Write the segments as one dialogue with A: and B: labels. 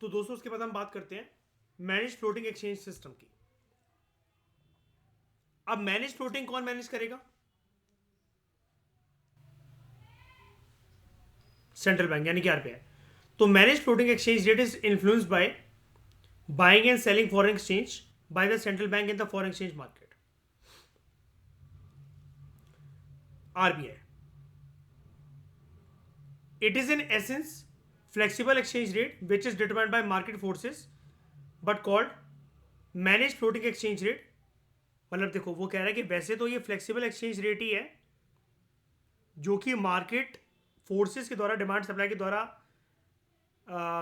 A: तो दोस्तों उसके बाद हम बात करते हैं मैनेज फ्लोटिंग एक्सचेंज सिस्टम की। अब मैनेज फ्लोटिंग कौन मैनेज करेगा? सेंट्रल बैंक यानी कि आरबीआई। तो manage floating exchange rate is influenced by buying and selling foreign exchange by the central bank in the foreign exchange market, RBI. It is in essence flexible exchange rate which is determined by market forces but called managed floating exchange rate। मतलब देखो वो कह रहा है कि वैसे तो ये फ्लेक्सिबल एक्सचेंज रेट ही है जो कि मार्केट फोर्सेस के द्वारा, डिमांड सप्लाई के द्वारा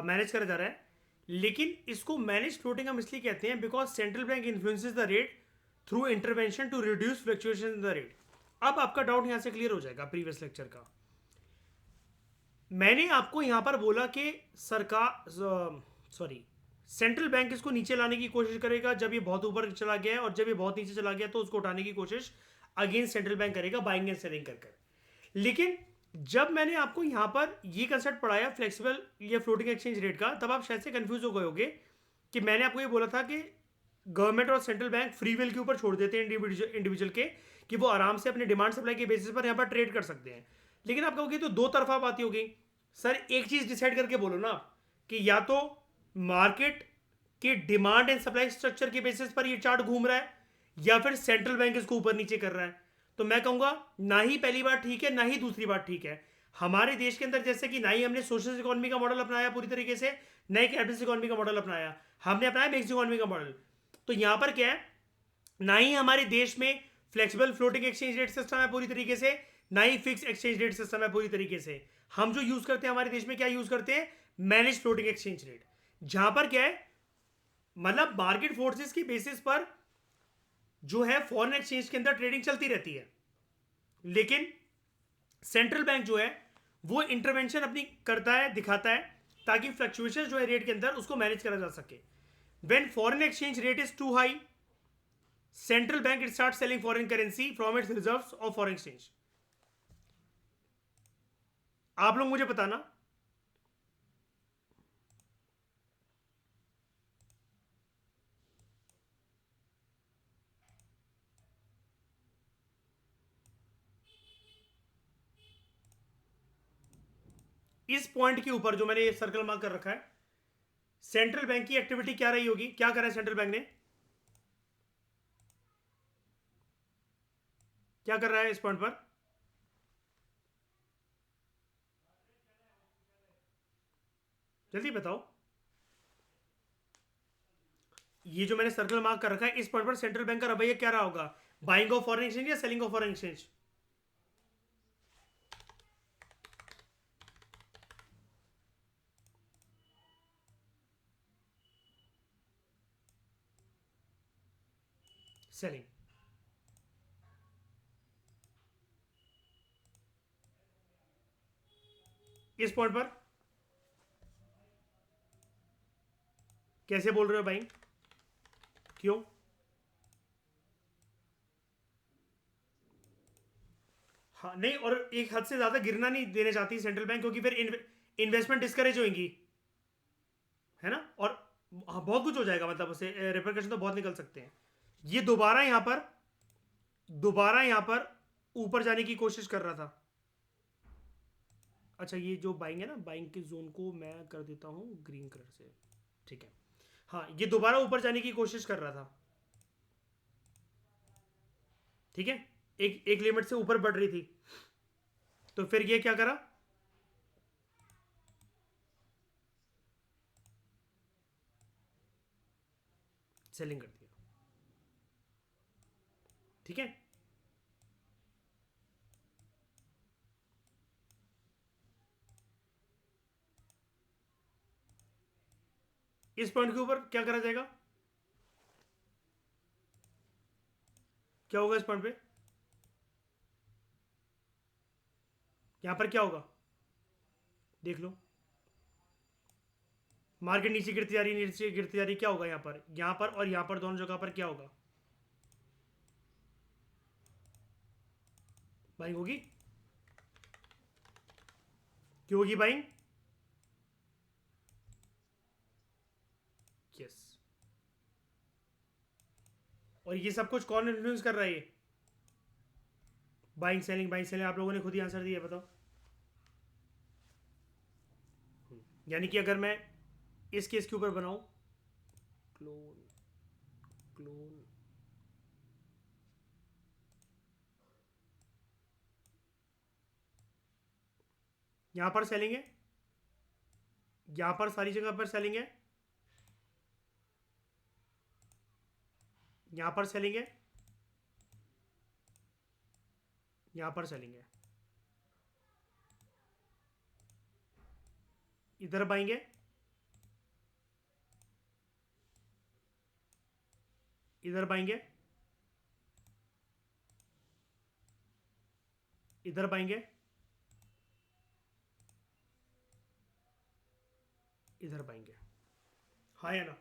A: मैनेज करा जा रहा है, लेकिन इसको मैनेज फ्लोटिंग हम इसलिए कहते हैं because central bank influences the rate through intervention to reduce fluctuation in the rate. अब आपका डाउट यहां से क्लियर हो जाएगा प्रीवियस लेक्चर का। मैंने आपको यहां पर बोला कि सरकार सॉरी सेंट्रल बैंक इसको नीचे लाने की कोशिश करेगा जब ये बहुत ऊपर चला गया है, और जब ये बहुत नीचे चला गया तो उसको उठाने की कोशिश अगेन सेंट्रल बैंक करेगा बाइंग एंड सेलिंग कर कर। लेकिन जब मैंने आपको यहां पर ये कंसेप्ट पढ़ाया फ्लेक्सिबल या फ्लोटिंग एक्सचेंज रेट का, तब आप शायद से कंफ्यूज हो गए होगे कि मैंने आपको ये बोला था कि गवर्नमेंट और सेंट्रल बैंक फ्री विल के ऊपर छोड़ देते हैं इंडिविजुअल के, कि वो आराम से अपने डिमांड सप्लाई के बेसिस पर यहाँ पर ट्रेड कर सकते हैं। लेकिन आप कहोगे तो दो तरफा बात होगी। सर एक चीज डिसाइड करके बोलो ना, कि या तो मार्केट के डिमांड एंड सप्लाई स्ट्रक्चर के बेसिस पर ये चार्ट घूम रहा है, या फिर सेंट्रल बैंक इसको ऊपर नीचे कर रहा है। तो मैं कहूंगा ना ही पहली बात ठीक है ना ही दूसरी बात ठीक है। हमारे देश के अंदर जैसे कि ना ही हमने सोशल इकोनॉमी का मॉडल अपनाया पूरी तरीके से, ना ही कैपिटलिस्ट इकोनॉमी का मॉडल अपनाया, हमने अपनाया मिक्स इकोनॉमी का मॉडल। तो यहां पर क्या है, ना ही हमारे देश में flexible floating exchange rate system है पूरी तरीके से, ना ही फिक्स एक्सचेंज रेट सिस्टम है पूरी तरीके से। हम जो यूज करते हैं हमारे देश में क्या यूज करते हैं, मैनेज फ्लोटिंग एक्सचेंज रेट, जहां पर क्या है, मतलब मार्केट फोर्सेस की बेसिस पर जो है फॉरेन एक्सचेंज के अंदर ट्रेडिंग चलती रहती है। लेकिन सेंट्रल बैंक जो है वो इंटरवेंशन अपनी करता है, दिखाता है, ताकि फ्लक्चुएशन जो है रेट के अंदर उसको मैनेज करा जा सके। When foreign exchange rate is too high, central bank it start selling foreign currency from its reserves of foreign exchange. आप लोग मुझे बताना, इस पॉइंट के ऊपर जो मैंने ये सर्कल मार्क कर रखा है, सेंट्रल बैंक की एक्टिविटी क्या रही होगी, क्या करा है सेंट्रल बैंक ने, क्या कर रहा है इस पॉइंट पर? जल्दी बताओ। ये जो मैंने सर्कल मार्क कर रखा है इस पॉइंट पर सेंट्रल बैंक का रवैया क्या रहा होगा, बाइंग ऑफ फॉरेन एक्सचेंज या selling of foreign exchange? Selling. इस पॉइंट पर कैसे बोल रहे हो बाइंग, क्यों? हाँ नहीं, और एक हद से ज्यादा गिरना नहीं देना चाहती सेंट्रल बैंक, क्योंकि फिर इन्वेस्टमेंट डिस्करेज होंगी, है ना, और हाँ, बहुत कुछ हो जाएगा, मतलब उसे रिपरकशन तो बहुत निकल सकते हैं। ये दोबारा यहां पर ऊपर जाने की कोशिश कर रहा था। अच्छा ये जो बाइंग है ना, बाइंग के जोन को मैं कर देता हूँ ग्रीन कलर से, ठीक है। हाँ ये दोबारा ऊपर जाने की कोशिश कर रहा था, ठीक है, एक एक लिमिट से ऊपर बढ़ रही थी, तो फिर ये क्या करा, सेलिंग कर दिया, ठीक है। इस पॉइंट के ऊपर क्या करा जाएगा, क्या होगा इस पॉइंट पे, यहां पर क्या होगा, देख लो, मार्केट नीचे गिरती जा रही है, नीचे गिरती जा रही है, क्या होगा यहाँ पर और यहाँ पर दोनों जगह पर क्या होगा, बाइंग होगी, क्यों होगी बाइंग, यस। और ये सब कुछ कौन इन्फ्लुएंस कर रहा है? ये बाइंग सेलिंग आप लोगों ने खुद ही आंसर दिया, बताओ। यानी कि अगर मैं इस केस के ऊपर बनाऊं, क्लोन क्लोन, यहां पर सेलिंग है, यहां पर सारी जगह पर सेलिंग है, यहां पर सेलिंग है, यहां पर सेलिंग है, इधर बाइंग है, इधर बाइंग है, इधर बाइंग है, इधर बाइंग है। हाँ या ना?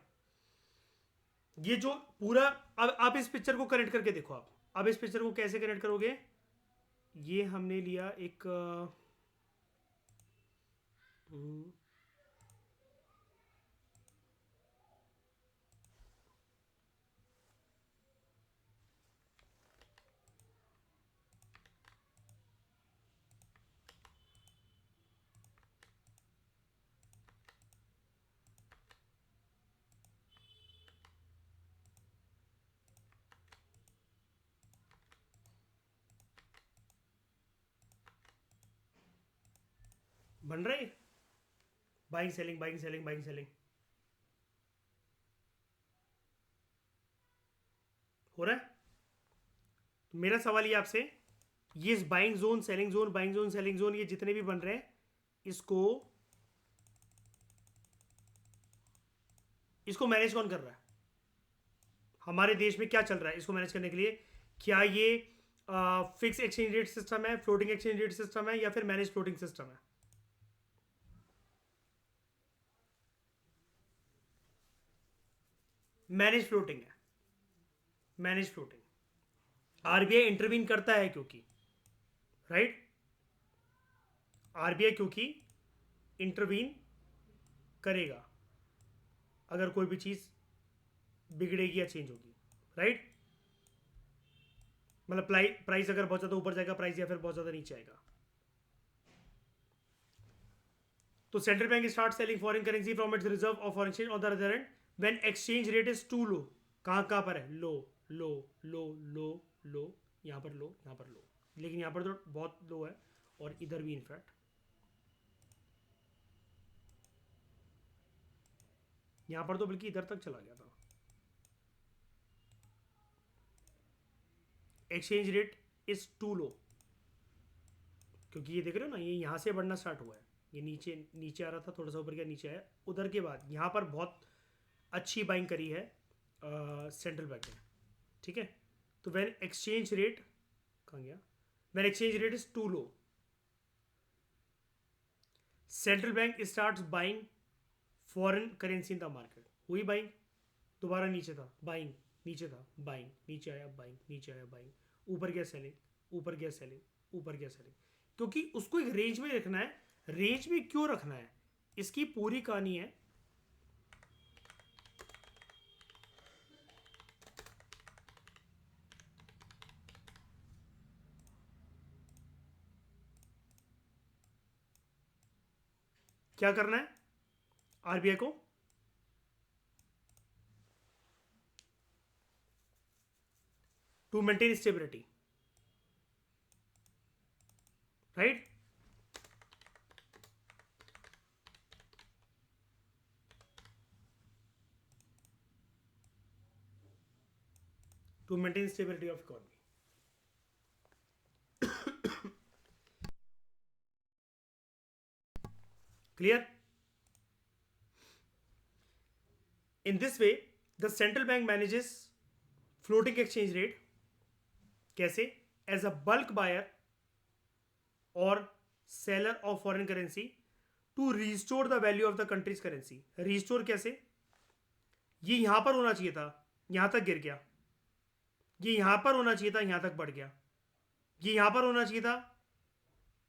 A: ये जो पूरा, अब आप इस पिक्चर को कनेक्ट करके देखो। आप अब इस पिक्चर को कैसे कनेक्ट करोगे? ये हमने लिया एक बन रहे, buying selling buying selling buying selling हो रहा है। तो मेरा सवाल ये आपसे, ये buying zone selling zone buying zone selling zone ये जितने भी बन रहे हैं, इसको इसको मैनेज कौन कर रहा है? हमारे देश में क्या चल रहा है इसको मैनेज करने के लिए? क्या ये फिक्स एक्सचेंज रेट सिस्टम है, फ्लोटिंग एक्सचेंज रेट सिस्टम है, या फिर मैनेज फ्लोटिंग सिस्टम है? मैनेज फ्लोटिंग है, मैनेज फ्लोटिंग। आरबीआई इंटरवीन करता है क्योंकि, राइट, आरबीआई क्योंकि इंटरवीन करेगा अगर कोई भी चीज बिगड़ेगी या चेंज होगी, राइट। मतलब प्राइस अगर बहुत ज्यादा ऊपर जाएगा प्राइस, या फिर बहुत ज्यादा नीचे आएगा, तो central bank start selling foreign currency from its reserve of foreign exchange on the other end when exchange rate is too low. कहां पर है? लो लो लो लो लो, यहां पर लो, यहां पर लो, लेकिन यहां पर तो बहुत लो है, और इधर भी इनफैक्ट यहां पर तो बल्कि इधर तक चला गया था। एक्सचेंज रेट इज टू लो, क्योंकि ये देख रहे हो ना, ये यहां से बढ़ना स्टार्ट हुआ है, ये नीचे नीचे आ रहा था, थोड़ा सा ऊपर गया, नीचे आया, उधर के बाद यहां पर बहुत अच्छी बाइंग करी है सेंट्रल बैंक ने, ठीक है। तो व्हेन एक्सचेंज रेट, कहाँ गया, when exchange rate is too low, central bank starts buying foreign currency in the market. हुई बाइंग, दोबारा नीचे था बाइंग, नीचे था बाइंग, नीचे आया बाइंग, नीचे आया बाइंग, ऊपर गया सेलिंग, ऊपर गया सेलिंग, ऊपर गया सेलिंग, क्योंकि उसको एक रेंज में रखना है। रेंज में क्यों रखना है, इसकी पूरी कहानी है। क्या करना है आरबीआई को? To maintain stability, right. To maintain stability of economy. Clear? In this way the central bank manages floating exchange rate, कैसे? एज अ बल्क बायर और seller of foreign currency to restore the value of the country's currency. Restore कैसे? ये यहां पर होना चाहिए था, यहां तक गिर गया, ये यहां पर होना चाहिए था, यहां तक बढ़ गया, ये यहां पर होना चाहिए था,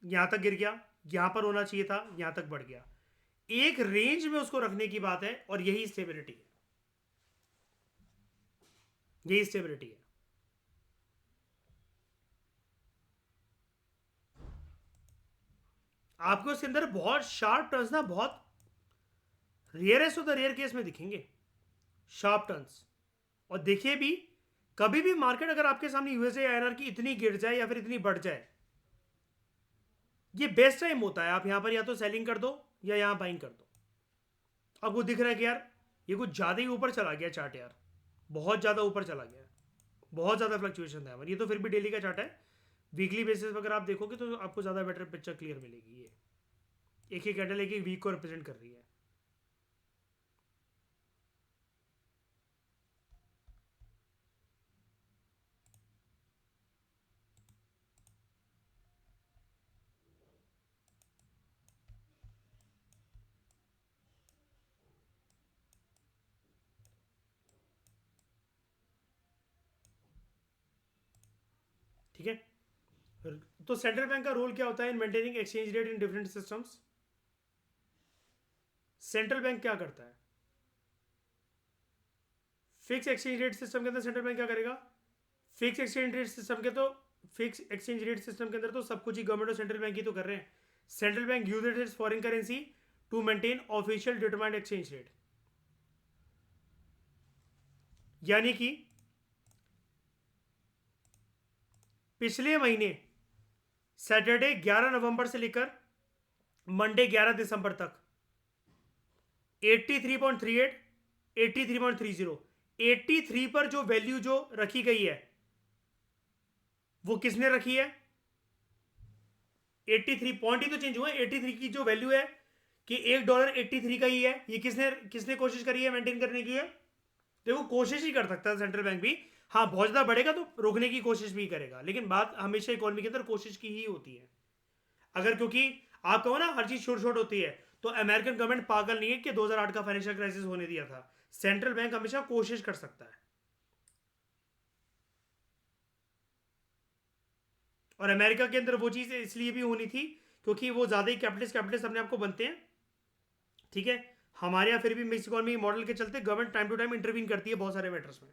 A: यहां तक गिर गया, यहां पर होना चाहिए था, यहां तक बढ़ गया। एक रेंज में उसको रखने की बात है, और यही स्टेबिलिटी है। यही स्टेबिलिटी है। आपको इसके अंदर बहुत शार्प टर्न्स ना बहुत rarest of the rare case में दिखेंगे, शार्प टर्न्स। और देखिए भी, कभी भी मार्केट अगर आपके सामने यूएसए आईएनआर की इतनी गिर जाए या फिर इतनी बढ़ जाए, ये बेस्ट टाइम होता है। आप यहां पर या तो सेलिंग कर दो या यहां बाइंग कर दो। आपको दिख रहा है कि यार ये कुछ ज़्यादा ही ऊपर चला गया चार्ट यार, बहुत ज़्यादा ऊपर चला गया, बहुत ज़्यादा फ्लक्चुएशन था। ये तो फिर भी डेली का चार्ट है, वीकली बेसिस पर अगर आप देखोगे तो आपको ज़्यादा बेटर पिक्चर क्लियर मिलेगी। ये एक ही कैंडल एक ही वीक को रिप्रेजेंट कर रही है। ठीक है, तो सेंट्रल बैंक का रोल क्या होता है in maintaining exchange rate in different systems? Central bank क्या करता है? फिक्स एक्सचेंज रेट सिस्टम के अंदर सेंट्रल बैंक क्या करेगा? फिक्स एक्सचेंज रेट सिस्टम के तो फिक्स एक्सचेंज रेट सिस्टम के अंदर तो सब कुछ ही गवर्नमेंट और सेंट्रल बैंक ही तो कर रहे हैं। Central bank uses its foreign currency to maintain official determined exchange rate. यानी कि पिछले महीने सैटरडे 11 नवंबर से लेकर मंडे 11 दिसंबर तक 83.38, 83.30, 83 पर जो वैल्यू जो रखी गई है वो किसने रखी है? 83 पॉइंट ही तो चेंज हुआ है। 83 की जो वैल्यू है कि $1 83 का ही है, ये किसने किसने कोशिश करी है मेंटेन करने की है? देखो कोशिश ही कर सकता है सेंट्रल बैंक भी। हाँ, बहुत ज़्यादा बढ़ेगा तो रोकने की कोशिश भी करेगा, लेकिन बात हमेशा इकोनॉमी के अंदर कोशिश की ही होती है। अगर क्योंकि आप कहो ना हर चीज़ छोट छोट होती है, तो अमेरिकन गवर्नमेंट पागल नहीं है कि 2008 का फाइनेंशियल क्राइसिस होने दिया था। सेंट्रल बैंक हमेशा कोशिश कर सकता है। और अमेरिका के अंदर वो चीज़ इसलिए भी होनी थी क्योंकि वो ज़्यादा ही कैपिटलिस्ट कैपिटलिस्ट अपने आप को बनते हैं। ठीक है, हमारे यहाँ फिर भी मिक्स इकोनॉमी मॉडल के चलते government time to time intervene करती है बहुत सारे मैटर्स में।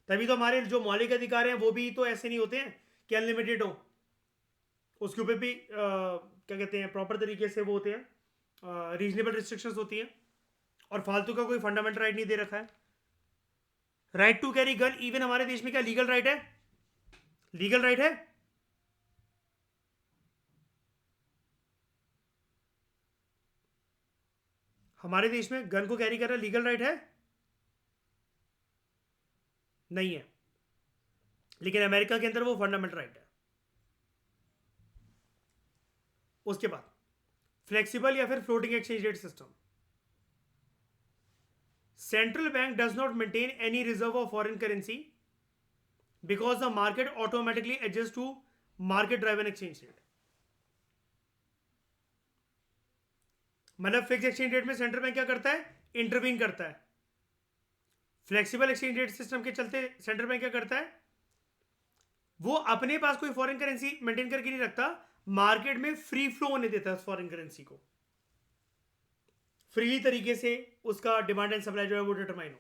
A: तभी तो हमारे जो मौलिक अधिकार हैं वो भी तो ऐसे नहीं होते हैं कि अनलिमिटेड हो। उसके ऊपर भी क्या कहते हैं प्रॉपर तरीके से वो होते हैं, रीजनेबल रिस्ट्रिक्शंस होती हैं। और फालतू का कोई फंडामेंटल राइट नहीं दे रखा है। Right to carry gun even हमारे देश में क्या लीगल राइट है? लीगल राइट है? हमारे देश में गन को कैरी करना लीगल राइट है? नहीं है। लेकिन अमेरिका के अंदर वो फंडामेंटल राइट है। उसके बाद फ्लेक्सिबल या फिर floating exchange rate system. Central bank does not maintain any reserve of foreign currency because the market automatically adjust to market driven exchange rate. मतलब फिक्स एक्सचेंज रेट में सेंट्रल बैंक क्या करता है? इंटरवीन करता है। Flexible exchange rate system के चलते central bank क्या करता है? वो अपने पास कोई फॉरेन करेंसी मेंटेन करके नहीं रखता, मार्केट में फ्री फ्लो होने देता है उस फॉरेन करेंसी को, फ्री तरीके से उसका डिमांड एंड सप्लाई जो है वो डिटरमाइन हो।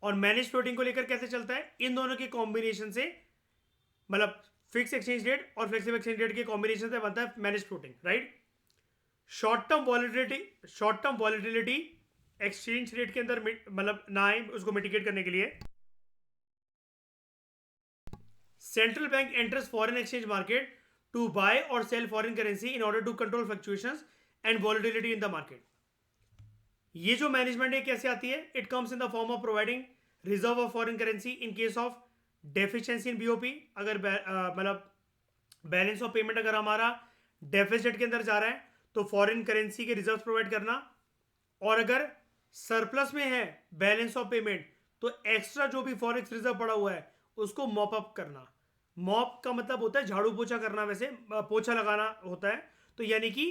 A: और मैनेज फ्लोटिंग को लेकर कैसे चलता है? इन दोनों के कॉम्बिनेशन से, मतलब फिक्स एक्सचेंज रेट और फ्लेक्सिबल एक्सचेंज रेट के कॉम्बिनेशन से बनता है manage floating, right? Short term volatility exchange rate के अंदर मतलब ना आए, उसको मिटिगेट करने के लिए central bank enters foreign exchange market to buy और sell foreign currency in order to control fluctuations and volatility in the market. ये जो मैनेजमेंट है कैसे आती है? It comes in the form of providing reserve of foreign currency in case of deficiency in BOP. अगर मतलब balance of payment अगर हमारा डेफिसिट के अंदर जा रहा है तो फॉरेन करेंसी के रिजर्व प्रोवाइड करना। और अगर सरप्लस में है बैलेंस ऑफ पेमेंट तो एक्स्ट्रा जो भी फॉरेक्स रिजर्व पड़ा हुआ है उसको मॉप अप करना। मॉप का मतलब होता है झाड़ू पोछा करना, वैसे पोछा लगाना होता है। तो यानी कि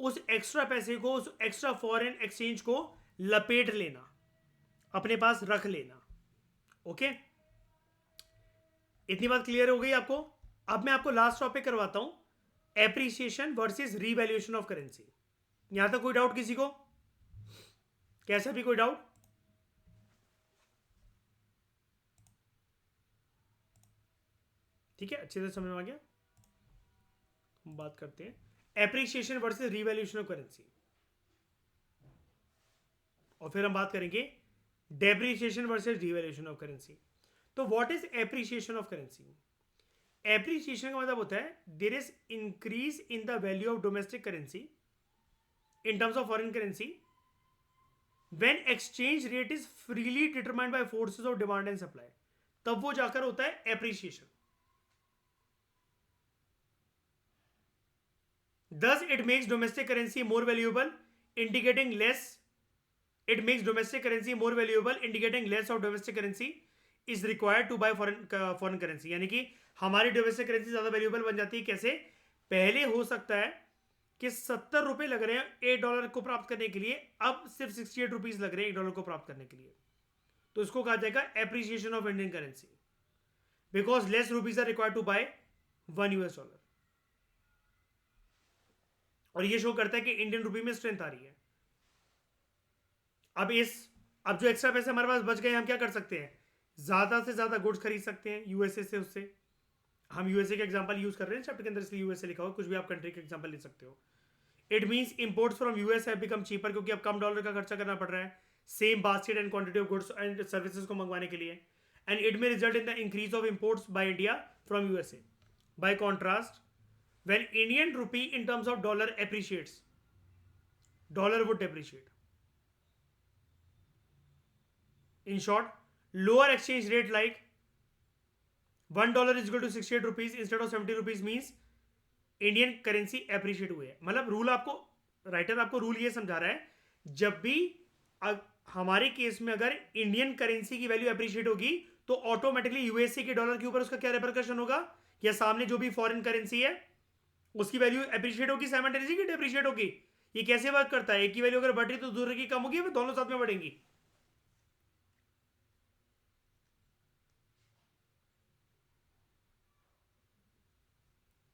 A: उस एक्स्ट्रा पैसे को, उस एक्स्ट्रा फॉरेन एक्सचेंज को लपेट लेना, अपने पास रख लेना। ओके, इतनी बात क्लियर हो गई आपको? अब मैं आपको लास्ट टॉपिक करवाता हूं, appreciation versus revaluation of currency. यहां तक कोई डाउट किसी को? कैसा भी कोई डाउट? ठीक है, अच्छे से समझ में आ गया। हम बात करते हैं appreciation versus revaluation of currency, और फिर हम बात करेंगे depreciation versus revaluation of currency. तो what is appreciation of currency? Appreciation का मतलब होता है there is increase in the value of domestic currency in terms of foreign currency when exchange rate is freely determined by forces of demand and supply, तब वो जाकर होता है appreciation. Thus it makes domestic currency more valuable, indicating less of domestic currency is required to buy foreign currency. यानी कि हमारी domestic currency ज्यादा valuable बन जाती है। कैसे? पहले हो सकता है कि 70 रुपए लग रहे हैं $1 को प्राप्त करने के लिए, अब सिर्फ 68 रुपीज लग रहे हैं $1 को प्राप्त करने के लिए। तो इसको कहा जाएगा appreciation of Indian currency, because less rupees are required to buy $1। और ये शो करता है कि इंडियन रुपी में स्ट्रेंथ आ रही है। अब जो एक्स्ट्रा पैसे हमारे पास बच गए, हम क्या कर सकते हैं? ज्यादा से ज्यादा गुड्स खरीद सकते हैं यूएसए से। उससे हम यूएसए का एग्जांपल यूज कर रहे हैं चैप्टर के अंदर, इसलिए यूएसए लिखा हुआ, कुछ भी आप कंट्री का एग्जांपल ले सकते हो। It means imports from US have become cheaper, क्योंकि अब कम डॉलर का खर्चा करना पड़ रहा है same basket and quantity of goods and services को मंगवाने के लिए। And it may result in the increase of imports by India from USA. Bye contrast, when Indian rupee in terms of dollar appreciates, dollar would depreciate. In short, lower exchange rate like $1 is equal to 68 rupees instead of 70 rupees means Indian currency appreciate हुई है। मतलब rule आपको, writer आपको rule ये समझा रहा है, जब भी हमारे केस में अगर इंडियन करेंसी की वैल्यू एप्रिशिएट होगी तो ऑटोमेटिकली यूएसए के डॉलर के ऊपर उसका क्या रिपरकशन होगा, या सामने जो भी फॉरेन करेंसी है उसकी वैल्यू एप्रिशिएट होगी साइमल्टेनियसली कि डेप्रिशिएट होगी। ये कैसे वर्क करता है? एक की वैल्यू अगर बढ़ रही तो दूसरे की कम होगी, दोनों साथ में बढ़ेंगी।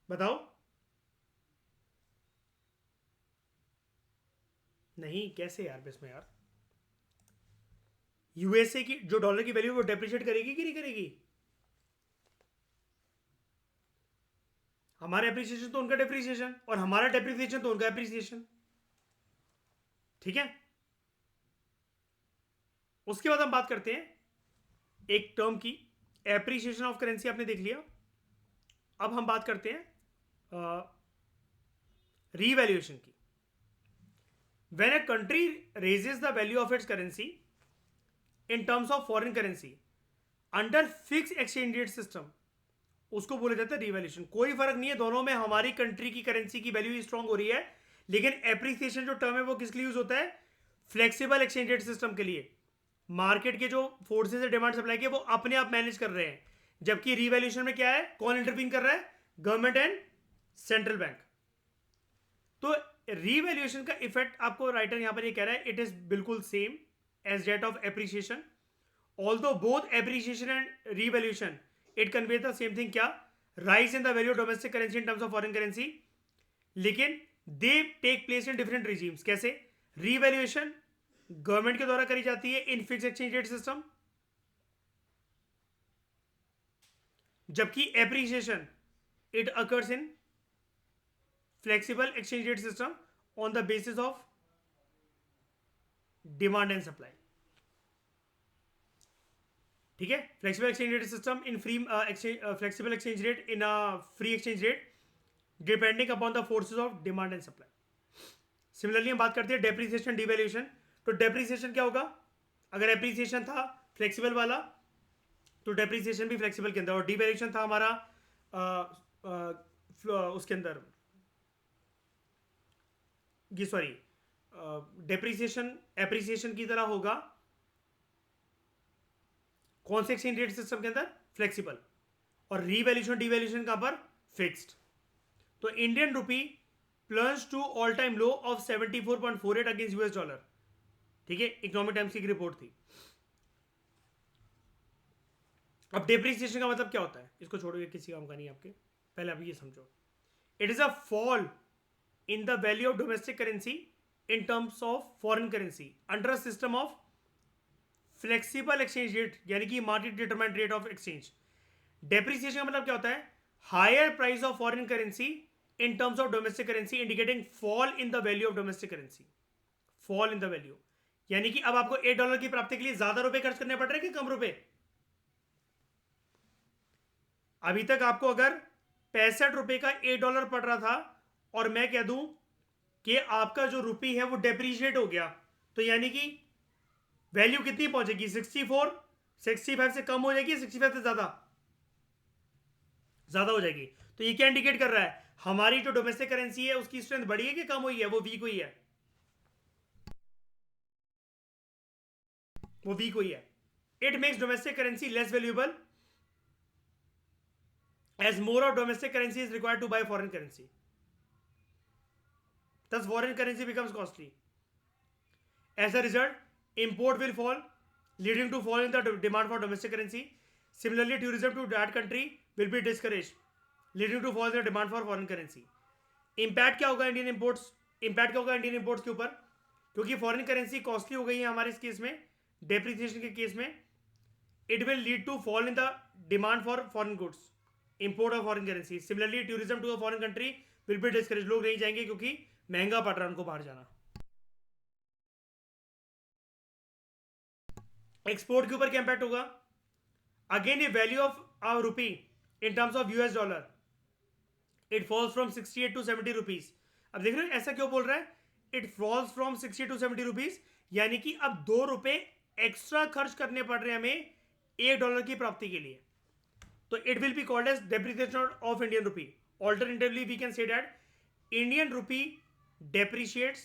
A: बताओ। नहीं, कैसे यार इसमें यार? यूएसए की जो डॉलर की वैल्यू वो डेप्रिशिएट करेगी कि नहीं करेगी? हमारा एप्रिसिएशन तो उनका डेप्रिसिएशन, और हमारा डेप्रिसिएशन तो उनका एप्रिसिएशन। ठीक है, उसके बाद हम बात करते हैं एक टर्म की, एप्रिसिएशन ऑफ करेंसी आपने देख लिया। अब हम बात करते हैं रीवैल्यूएशन की। When a country raises the value of its currency in terms of foreign currency under fixed exchange rate system, उसको बोला जाता है रीवैल्यूएशन। कोई फर्क नहीं है, दोनों में हमारी कंट्री की करेंसी की वैल्यू स्ट्रांग हो रही है, लेकिन एप्रिसिएशन जो टर्म है वो किसके लिए यूज होता है? फ्लेक्सिबल एक्सचेंज रेट सिस्टम के लिए। मार्केट के जो फोर्सेस है डिमांड सप्लाई के, वो अपने आप मैनेज कर रहे हैं, जबकि रीवैल्यूएशन में क्या है? कौन इंटरवीन कर रहा है? Government and central bank. तो रीवैल्यूएशन का इफेक्ट आपको राइटर यहां पर ये कह रहा है, इट इज बिल्कुल same as that of appreciation, although both appreciation and revaluation it convey the same thing. क्या? Rise in the value of domestic currency in terms of foreign currency, लेकिन they take place in different regimes. कैसे? Revaluation government के द्वारा करी जाती है in fix exchange rate system, जबकि appreciation it occurs in flexible exchange rate system on the basis of demand and supply. ठीक है, flexible exchange rate system in free flexible exchange rate in free exchange rate depending upon the forces of demand and supply. Similarly हम बात करते हैं depreciation devaluation. तो depreciation क्या होगा? अगर एप्रिसिएशन था फ्लेक्सिबल वाला तो डेप्रिसिएशन भी फ्लेक्सिबल के अंदर, और डिवैल्यूएशन था हमारा उसके अंदर, ये सॉरी डेप्रिसिएशन एप्रिसिएशन की तरह होगा कौन से एक्सचेंज रेट सिस्टम के अंदर? फ्लेक्सिबल। और रीवैल्यूएशन डिवैल्यूएशन कहां पर? फिक्स्ड। तो Indian rupee plunge to all time low of 74.48 against US dollar. ठीक है, इकोनॉमिक टाइम्स की एक रिपोर्ट थी। अब डेप्रिसिएशन का मतलब क्या होता है? इसको छोड़ोगे, किसी काम का नहीं आपके, पहले आप ये समझो। It is a fall in the value of domestic currency in terms of foreign currency under a system of flexible exchange rate, यानी कि market determined rate of exchange। depreciation का मतलब क्या होता है? Higher price of foreign currency in terms of domestic currency indicating fall in the value of domestic currency, fall in the value, यानी कि अब आपको $8 की प्राप्ति के लिए ज्यादा रुपए खर्च करने पड़ रहे हैं कि कम रुपए? अभी तक आपको अगर ₹65 का $8 पड़ रहा था और मैं कह दूं कि आपका जो रुपी है वो डेप्रीशिएट हो गया, तो यानी कि वैल्यू कितनी पहुंचेगी? 64, 65 से कम हो जाएगी, 65 से ज्यादा ज्यादा हो जाएगी। तो ये क्या इंडिकेट कर रहा है? हमारी जो डोमेस्टिक करेंसी है उसकी स्ट्रेंथ बढ़ी है कि कम हुई है? वो वीक हुई है, वो वीक हुई है। It makes domestic currency less valuable as more of domestic currency is required to buy foreign currency. Thus, foreign currency becomes costly. As a result, import will fall, leading to fall in the demand for domestic currency. Similarly, tourism to that country will be discouraged, leading to fall in the demand for foreign currency. Impact क्या होगा Indian imports? Impact क्या होगा Indian imports के ऊपर? क्योंकि foreign currency costly हो गई है हमारे इस केस में, डेप्रिसिएशन के केस में, it will lead to fall in the demand for foreign goods, import of foreign currency. Similarly tourism to a foreign country will be discourage, लोग नहीं जाएंगे क्योंकि महंगा पड़ रहा है उनको बाहर जाना. एक्सपोर्ट के ऊपर क्या इंपैक्ट होगा? अगेन ये value of our rupee in terms of US dollar, it falls from 68 to 70 rupees. अब देख रहे हो ऐसा क्यों बोल रहा है? It falls from 60 to 70 rupees, यानी कि अब ₹2 एक्स्ट्रा खर्च करने पड़ रहे हैं हमें $1 की प्राप्ति के लिए. तो it will be called as depreciation of Indian rupee. Alternatively we can say that Indian rupee depreciates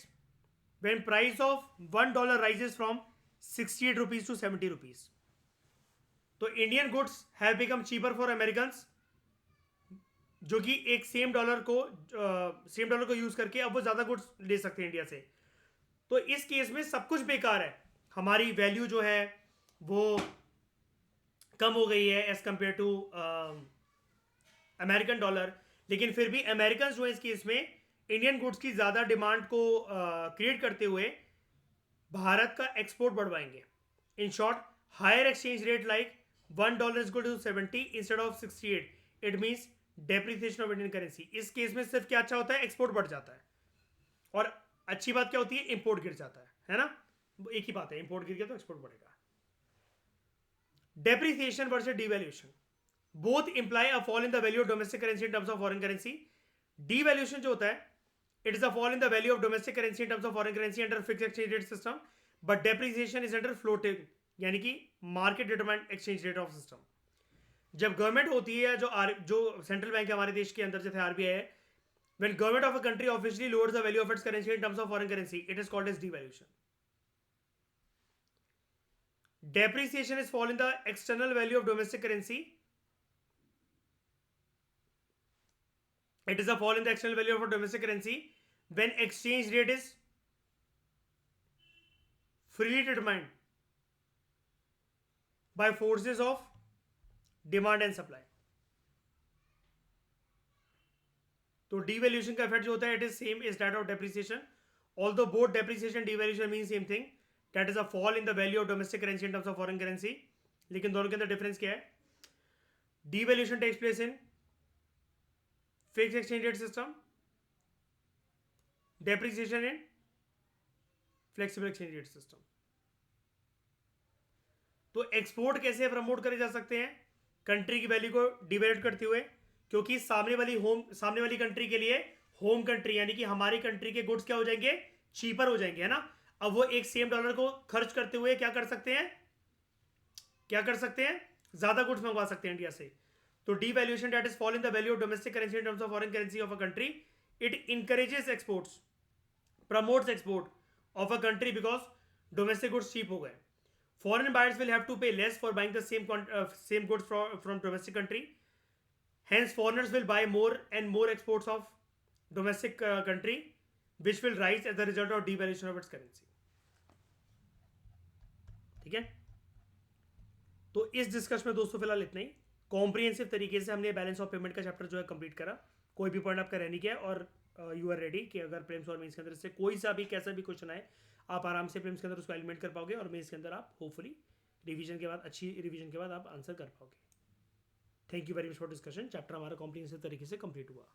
A: when price of $1 rises from 68 rupees to 70 rupees. तो Indian goods have become cheaper for American, जो कि एक same dollar को use करके अब वो ज्यादा goods ले सकते हैं इंडिया से. तो इस केस में सब कुछ बेकार है, हमारी वैल्यू जो है वो कम हो गई है as compare to American dollar. लेकिन फिर भी अमेरिकन जो है इस केस में इंडियन गुड्स की ज़्यादा डिमांड को क्रिएट करते हुए भारत का एक्सपोर्ट बढ़वाएंगे. In short, higher exchange rate like $1 is equal to 70 instead of 68, it means depreciation of Indian currency. इस केस में सिर्फ क्या अच्छा होता है? एक्सपोर्ट बढ़ जाता है. और अच्छी बात क्या होती है? इंपोर्ट गिर जाता है ना. एक ही बात है, इंपोर्ट गिर गया तो एक्सपोर्ट बढ़ेगा. Depreciation versus devaluation both imply a fall in the value of domestic currency in terms of foreign currency. Devaluation जो होता है, it is a fall in the value of domestic currency in terms of foreign currency under fixed exchange rate system, but depreciation is under floating, यानी कि market determined exchange rate of system. जब government होती है, जो central bank है हमारे देश के अंदर, जैसे आरबीआई है, when government of a country officially lowers the value of its currency in terms of foreign currency, it is called as devaluation. Depreciation is fall in the external value of domestic currency. It is a fall in the external value of a domestic currency when exchange rate is freely determined by forces of demand and supply. तो devaluation का effect जो होता है, it is same as that of depreciation. Although both depreciation and devaluation mean same thing, that is a fall in the value of domestic currency in terms of foreign currency. लेकिन दोनों के अंदर difference क्या है? Devaluation takes place in fixed exchange rate system, depreciation in flexible exchange rate system. तो export कैसे promote करे जा सकते हैं? कंट्री की वैल्यू को डिवेल्यूट करते हुए, क्योंकि सामने वाली कंट्री के लिए होम कंट्री यानी कि हमारी कंट्री के गुड्स क्या हो जाएंगे? चीपर हो जाएंगे, है ना. अब वो एक सेम डॉलर को खर्च करते हुए क्या कर सकते हैं? ज्यादा गुड्स मंगवा सकते हैं इंडिया से. तो devaluation, that is fall in the value of domestic currency in terms of foreign currency of a country, it encourages exports, promotes export of a country because domestic goods cheap हो गए. Foreign buyers will have to pay less for buying the same goods from domestic country. Hence, foreigners will buy more and more exports of domestic country, which will rise as a result of devaluation of its currency. ठीक है. तो इस discussion में दोस्तों फिलहाल इतना ही. Comprehensive तरीके से हमने बैलेंस ऑफ पेमेंट का चैप्टर जो है कंप्लीट करा. कोई भी पॉइंट आपका रह नहीं गया और यू आर रेडी कि अगर प्रीलिम्स और मेंस के अंदर से कोई सा भी कैसा भी क्वेश्चन आए, आप आराम से प्रीलिम्स के अंदर उसको एलिमेंट कर पाओगे और मेंस के अंदर आप होपफुली रिवीजन के बाद, अच्छी रिवीजन के बाद आप आंसर कर पाओगे. Thank you very much for discussion. Chapter हमारा कॉम्प्रिहेंसिव तरीके से कंप्लीट हुआ।